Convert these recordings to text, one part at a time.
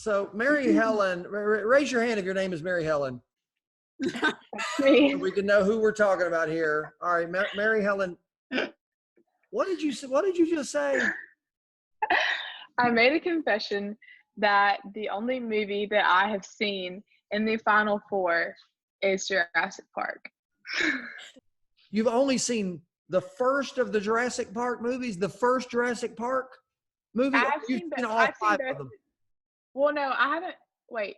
So Mary Helen, raise your hand if your name is Mary Helen. Me. So we can know who we're talking about here. All right, Mary Helen, what did you say? What did you just say? I made a confession that the only movie that I have seen in the Final Four is Jurassic Park. You've only seen the first of the Jurassic Park movies, the first Jurassic Park movie? I've You've seen seen both. all I've seen five both. of them. Well, no, I haven't. Wait.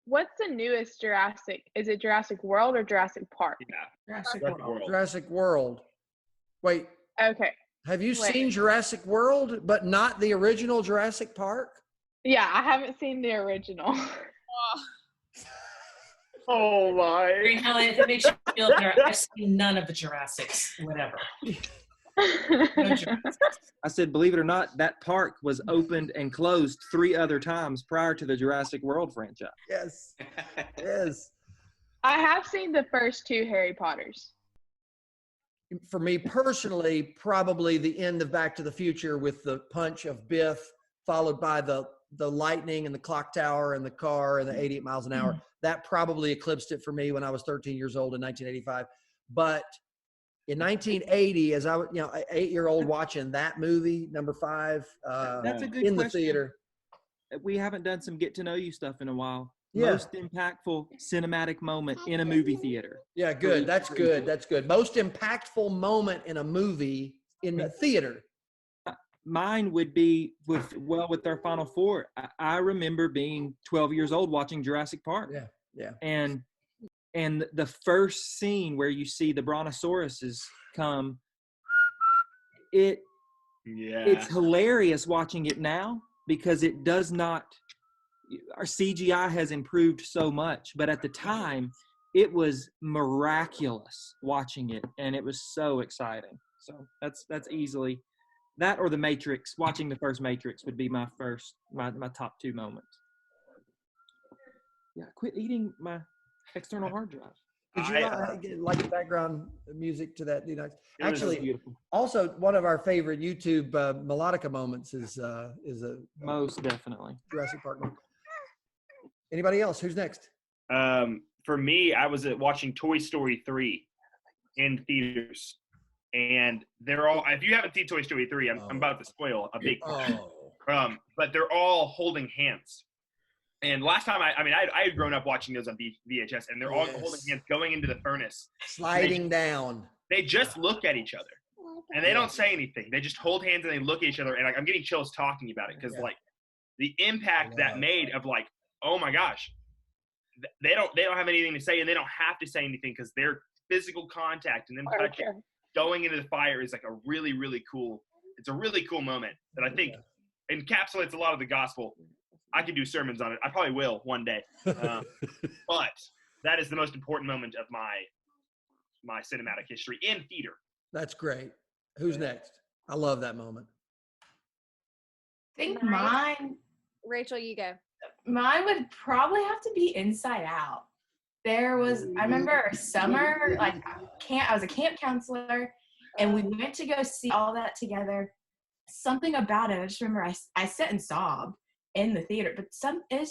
What's the newest Jurassic? Is it Jurassic World or Jurassic Park? Yeah. Jurassic World. Jurassic World. Wait, Okay. have you Wait. seen Jurassic World, but not the original Jurassic Park? Yeah, I haven't seen the original. Oh my. Mary Helen, if it makes you feel better, I've seen none of the Jurassics, whatever. No Jurassics. I said, believe it or not, that park was opened and closed 3 other times prior to the Jurassic World franchise. Yes. Yes. I have seen the first 2 Harry Potters. For me personally, probably the end of Back to the Future with the punch of Biff, followed by the lightning and the clock tower and the car and the 88 miles an hour. That probably eclipsed it for me when I was 13 years old in 1985. But in 1980, as I was, an 8-year-old watching that movie, number 5, That's a good in the question. theater. We haven't done some get to know you stuff in a while. Yeah. Most impactful cinematic moment in a movie theater. Yeah, good. That's good. That's good. Most impactful moment in a movie in the theater. Mine would be with our Final Four. I remember being 12 years old watching Jurassic Park. Yeah, yeah. And the first scene where you see the brontosauruses come, it's hilarious watching it now because it does not. Our CGI has improved so much, but at the time, it was miraculous watching it, and it was so exciting. So that's easily that or The Matrix. Watching the first Matrix would be my top 2 moments. Yeah, quit eating my external hard drive. Did you like the background music to that? Actually, beautiful. Also, one of our favorite YouTube melodica moments is a most definitely Jurassic Park moment. Anybody else? Who's next? For me, I was watching Toy Story 3 in theaters, and they're all. If you haven't seen Toy Story 3, I'm about to spoil a big part. But they're all holding hands. And last time, I had grown up watching those on VHS, and they're all holding hands going into the furnace. Sliding down. They just look at each other, and they don't say anything. They just hold hands and they look at each other, and I'm getting chills talking about it because the impact that made of oh my gosh, they don't have anything to say, and they don't have to say anything because their physical contact and them touching, going into the fire is a really, really cool. It's a really cool moment that I think encapsulates a lot of the gospel. I could do sermons on it. I probably will one day. But that is the most important moment of my cinematic history in theater. That's great. Who's next? I love that moment. I think mine. Rachel, you go. Mine would probably have to be Inside Out. I remember summer, I was a camp counselor, and we went to go see all that together. Something about it, I just remember I sat and sobbed in the theater, but it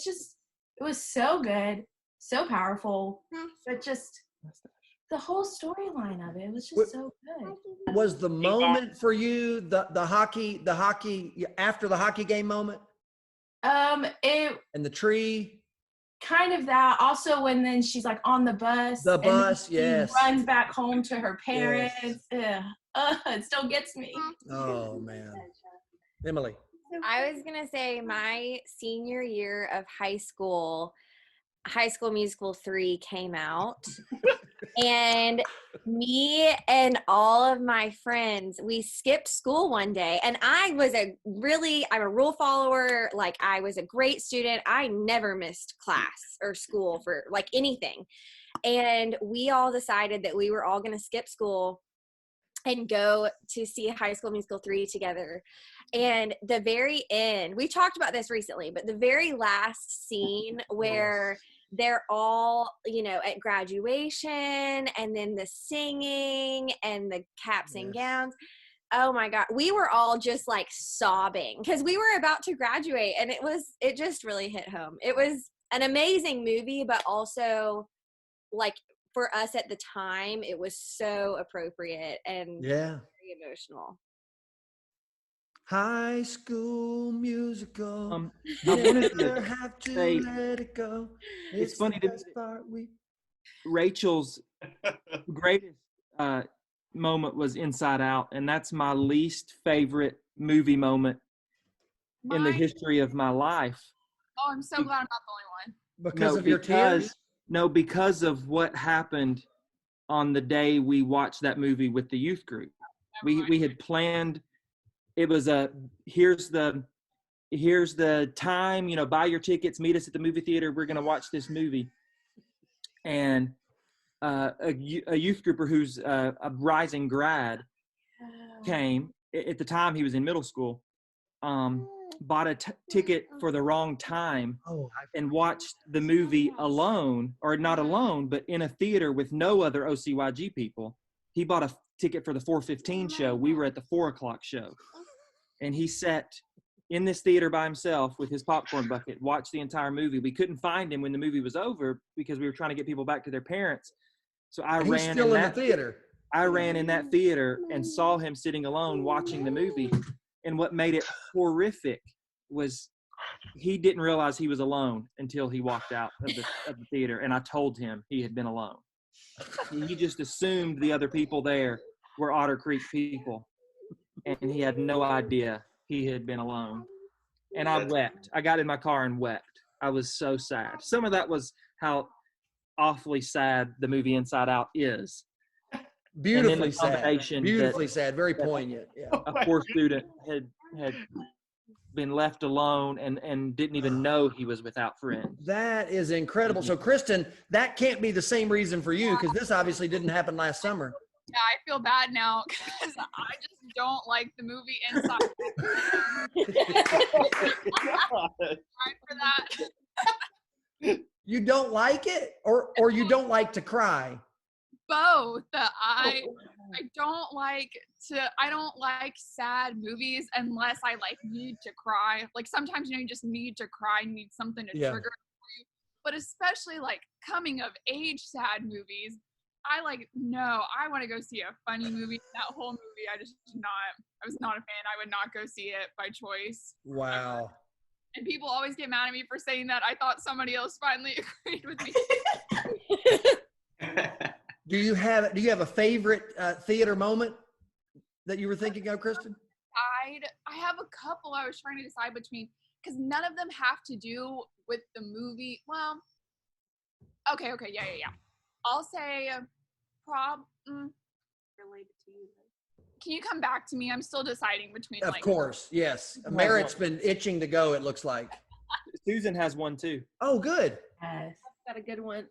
was so good, so powerful, but just the whole storyline of it was just so good. Was the moment for you the hockey after the hockey game moment? And the tree. Kind of that. Also, when then she's on the bus. Yes. Runs back home to her parents. Yes. It still gets me. Oh man, Emily. I was gonna say my senior year of high school, High School Musical 3 came out. And me and all of my friends, we skipped school one day, and I'm a rule follower. I was a great student. I never missed class or school for anything. And we all decided that we were all going to skip school and go to see High School Musical 3 together. And the very end, we talked about this recently, but the very last scene where they're all, at graduation, and then the singing and the caps and gowns. oh my God, we were all just like sobbing because we were about to graduate, and it just really hit home. It was an amazing movie, but also like for us at the time, it was so appropriate and very emotional. High School Musical. I wanted Never to have to say, let it go. it's funny the to best part Rachel's greatest moment was Inside Out, and that's my least favorite movie moment in the history of my life. Oh, I'm so glad I'm not the only one. Because of your tears? No, because of what happened on the day we watched that movie with the youth group. We had planned. It was here's the time, you know, buy your tickets, meet us at the movie theater. We're going to watch this movie. And a youth grouper who's a rising grad came. At the time he was in middle school, bought a ticket for the wrong time and watched the movie alone, or not alone, but in a theater with no other OCYG people. He bought a ticket for the 4:15 show. We were at the 4 o'clock show. And he sat in this theater by himself with his popcorn bucket, watched the entire movie. We couldn't find him when the movie was over because we were trying to get people back to their parents. So He's still in the theater. I ran in that theater and saw him sitting alone watching the movie. And what made it horrific was he didn't realize he was alone until he walked out of the theater. And I told him he had been alone. He just assumed the other people there were Otter Creek people. And he had no idea he had been alone. And I wept. I got in my car and wept. I was so sad. Some of that was how awfully sad the movie Inside Out is. Beautifully sad. Beautifully sad. Very poignant. Yeah. A poor student had been left alone and didn't even know he was without friends. That is incredible. So, Kristen, that can't be the same reason for you, because this obviously didn't happen last summer. Yeah, I feel bad now because I just don't like the movie Inside. Right for that. You don't like it, or you don't like to cry? Both. I don't like sad movies unless I like need to cry. Like sometimes you just need to cry, need something to trigger it for you. But especially like coming of age sad movies, I want to go see a funny movie. That whole movie, I was not a fan. I would not go see it by choice. Wow. And people always get mad at me for saying that. I thought somebody else finally agreed with me. Do you have a favorite theater moment that you were thinking of, Kristen? I have a couple I was trying to decide between, because none of them have to do with the movie. Well, okay, yeah. I'll say related to you. Can you come back to me? I'm still deciding between. Of course, yes. Merritt's been itching to go, it looks like. Susan has one too. Oh, good. Yes. Got a good one.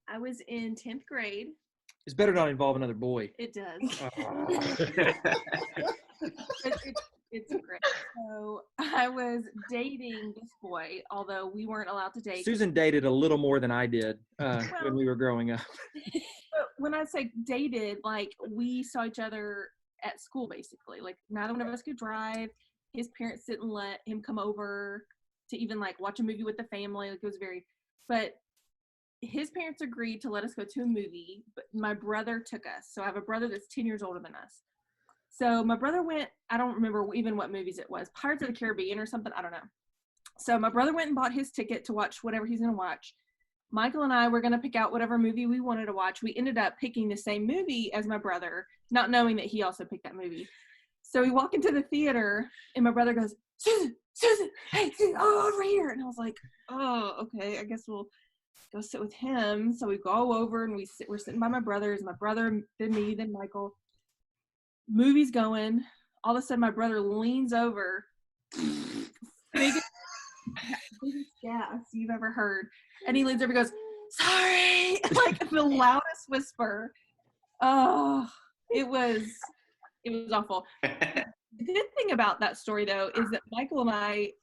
I was in 10th grade. It's better not involve another boy. It does. It's great. So I was dating this boy, although we weren't allowed to date. Susan dated a little more than I did when we were growing up. But when I say dated, like we saw each other at school, basically. Like neither one of us could drive. His parents didn't let him come over to even like watch a movie with the family. Like it was but his parents agreed to let us go to a movie, but my brother took us. So I have a brother that's 10 years older than us. So my brother went, I don't remember even what movies it was, Pirates of the Caribbean or something, I don't know. So my brother went and bought his ticket to watch whatever he's going to watch. Michael and I were going to pick out whatever movie we wanted to watch. We ended up picking the same movie as my brother, not knowing that he also picked that movie. So we walk into the theater and my brother goes, Susan, hey, Susan, over here. And I was like, oh, okay, I guess we'll go sit with him. So we go over and we're sitting by my brother, then me, then Michael. Movie's going. All of a sudden, my brother leans over. Biggest gas you've ever heard. And he leans over and goes, sorry! Like the loudest whisper. Oh, it was awful. The good thing about that story, though, is that Michael and I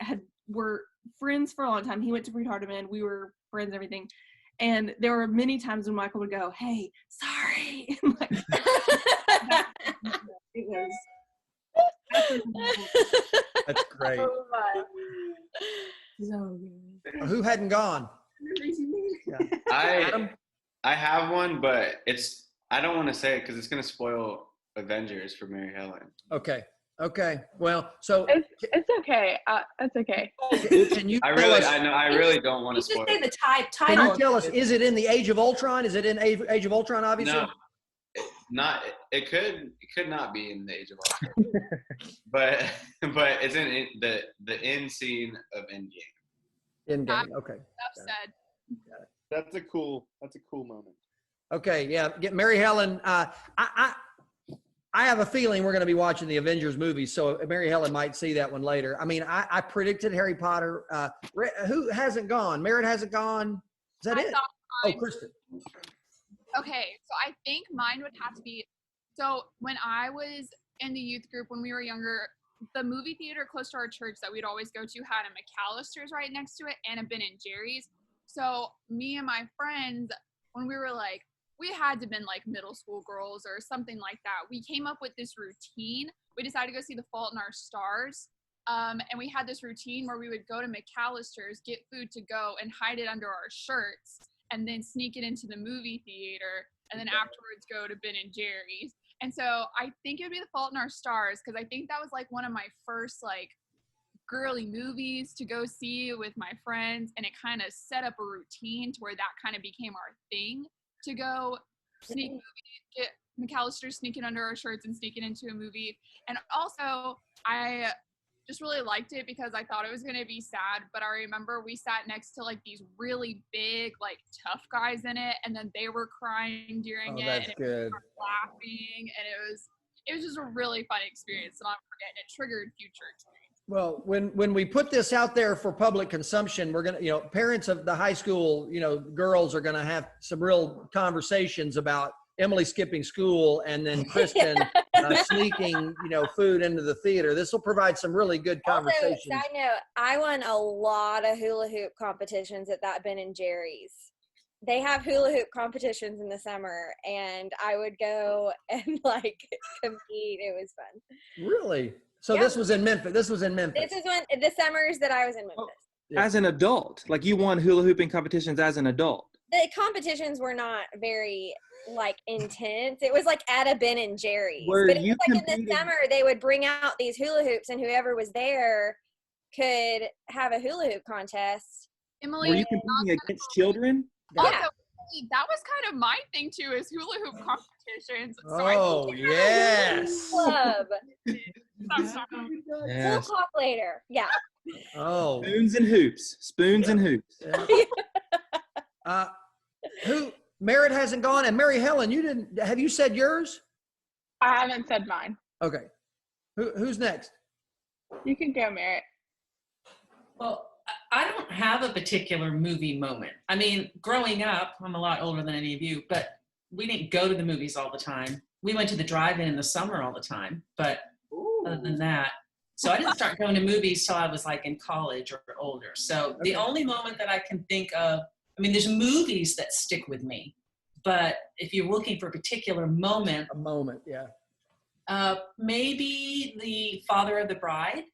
were friends for a long time. He went to Breed Hardeman. We were friends and everything. And there were many times when Michael would go, hey, sorry. It was. That's great. Oh my. So good. Who hadn't gone? Adam? I have one, but I don't want to say it because it's gonna spoil Avengers for Mary Helen. Okay. Well, so It's okay. It's okay. can you I tell really don't want You to just spoil say it. the Can title. you tell us, is it in the Age of Ultron? Is it in Age of Ultron, obviously? No, it could not be in the Age of Ultron. but it's in the end scene of Endgame. Endgame. Okay. Enough said. That's a cool moment. Okay. Yeah. Get Mary Helen. I have a feeling we're going to be watching the Avengers movie, so Mary Helen might see that one later. I mean, I predicted Harry Potter. Who hasn't gone? Merritt hasn't gone. Is that it? Oh, Kristen. Okay, so I think mine would have to be, so when I was in the youth group when we were younger, the movie theater close to our church that we'd always go to had a McAllister's right next to it and a Ben and Jerry's. So me and my friends, when we were like, we had to have been like middle school girls or something like that, we came up with this routine. We decided to go see The Fault in Our Stars. And we had this routine where we would go to McAllister's, get food to go, and hide it under our shirts, and then sneak it into the movie theater, and then afterwards go to Ben and Jerry's. And so I think it would be The Fault in Our Stars, because I think that was like one of my first like girly movies to go see with my friends, and it kind of set up a routine to where that kind of became our thing, to go sneak movies, get McAllister, sneak it under our shirts and sneak it into a movie. And also I just really liked it because I thought it was going to be sad, but I remember we sat next to like these really big, like tough guys in it, and then they were crying during it. That's and good. we were laughing, and it was just a really fun experience, and I'll forget. It triggered future experiences. Well, when we put this out there for public consumption, we're going to, parents of the high school, girls are going to have some real conversations about Emily skipping school and then Kristen sneaking, food into the theater. This will provide some really good conversations. Also, side note, I won a lot of hula hoop competitions at that Ben and Jerry's. They have hula hoop competitions in the summer, and I would go and like compete. It was fun. Really? So Yeah. This was in Memphis. This is when the summers that I was in Memphis. As an adult, like you won hula hooping competitions as an adult. The competitions were not very like intense. It was like at a Ben and Jerry's. Were but it you was like in competing? the summer they would bring out these hula hoops, and whoever was there could have a hula hoop contest. Emily, Were you competing against children? also, Yeah. that was kind of my thing too, is hula hoop competitions. So Oh, yes. Club. I'm sorry. We'll talk later. Yeah. Oh. Spoons and hoops. Spoons and hoops. Merritt hasn't gone, and Mary Helen, have you said yours? I haven't said mine. Okay. Who's next? You can go, Merritt. Well, I don't have a particular movie moment. I mean, growing up, I'm a lot older than any of you, but we didn't go to the movies all the time. We went to the drive-in in the summer all the time, but other than that, so I didn't start going to movies till I was like in college or older. So the only moment that I can think of, I mean, there's movies that stick with me, but if you're looking for a particular moment, Yeah. maybe The Father of the Bride,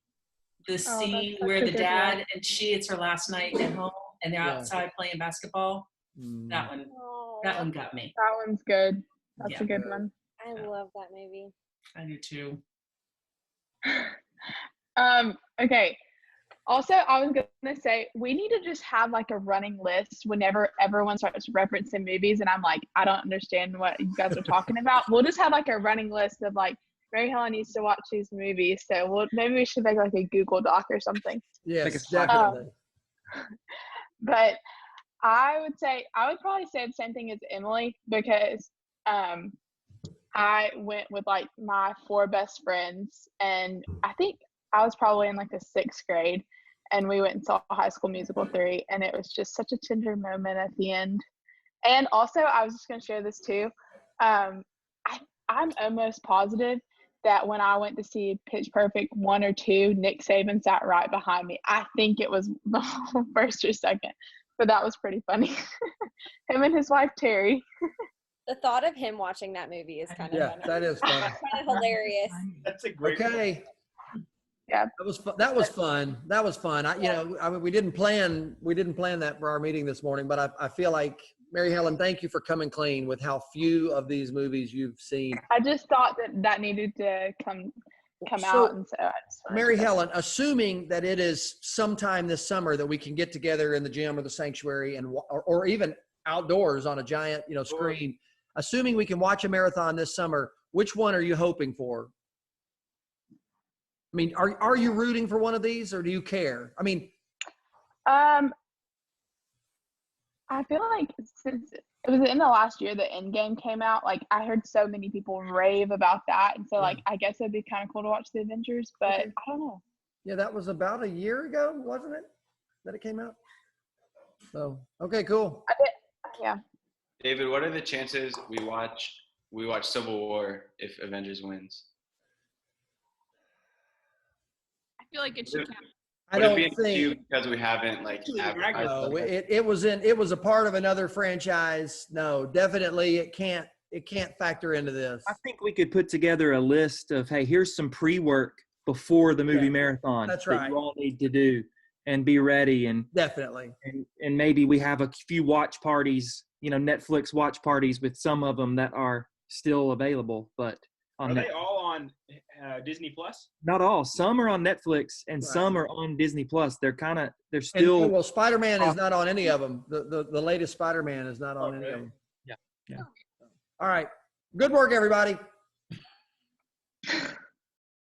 the scene that's where a the good dad one. and it's her last night at home and they're outside playing basketball. That one got me. That one's good. That's Yeah. a good one. I love that movie. I do too. Okay. Also, I was gonna say we need to just have like a running list whenever everyone starts referencing movies, and I'm like, I don't understand what you guys are talking about. We'll just have like a running list of like, Mary Helen needs to watch these movies. So maybe we should make like a Google Doc or something. Yes, definitely. But I would probably say the same thing as Emily, because I went with like my 4 best friends, and I think I was probably in like the 6th grade, and we went and saw High School Musical 3, and it was just such a tender moment at the end. And also, I was just going to share this too. I'm almost positive that when I went to see Pitch Perfect 1 or 2, Nick Saban sat right behind me. I think it was the first or second, but that was pretty funny. Him and his wife, Terry. The thought of him watching that movie is kind of Yeah, funny. that is fun. Kind of hilarious. That's a great. Okay. Yeah. That was fun. That was fun. That was fun. I mean, we didn't plan that for our meeting this morning, but I feel like, Mary Helen, thank you for coming clean with how few of these movies you've seen. I just thought that needed to come out, and so I just wanted Mary to- Helen, assuming that it is sometime this summer that we can get together in the gym or the sanctuary or even outdoors on a giant, screen, assuming we can watch a marathon this summer, which one are you hoping for? I mean, are you rooting for one of these, or do you care? I mean, I feel like since it was in the last year that Endgame came out, like I heard so many people rave about that, and so like I guess it'd be kind of cool to watch the Avengers, but I don't know. Yeah, that was about a year ago, wasn't it? That it came out. So okay, cool. Yeah. David, what are the chances we watch Civil War if Avengers wins? I feel like it should count. I Would it don't be an think issue because we haven't advertised no, them? it was a part of another franchise. No, definitely it can't factor into this. I think we could put together a list of, hey, here's some pre-work before the movie Yeah, marathon that's that right. you all need to do and be ready, and Definitely. and maybe we have a few watch parties, Netflix watch parties with some of them that are still available, but Are they all on Disney Plus? not all. Some are on Netflix and Right. some are on Disney Plus. They're still Well, Spider-Man is not on any of them. The latest Spider-Man is not on any of them. Yeah. All right. Good work, everybody.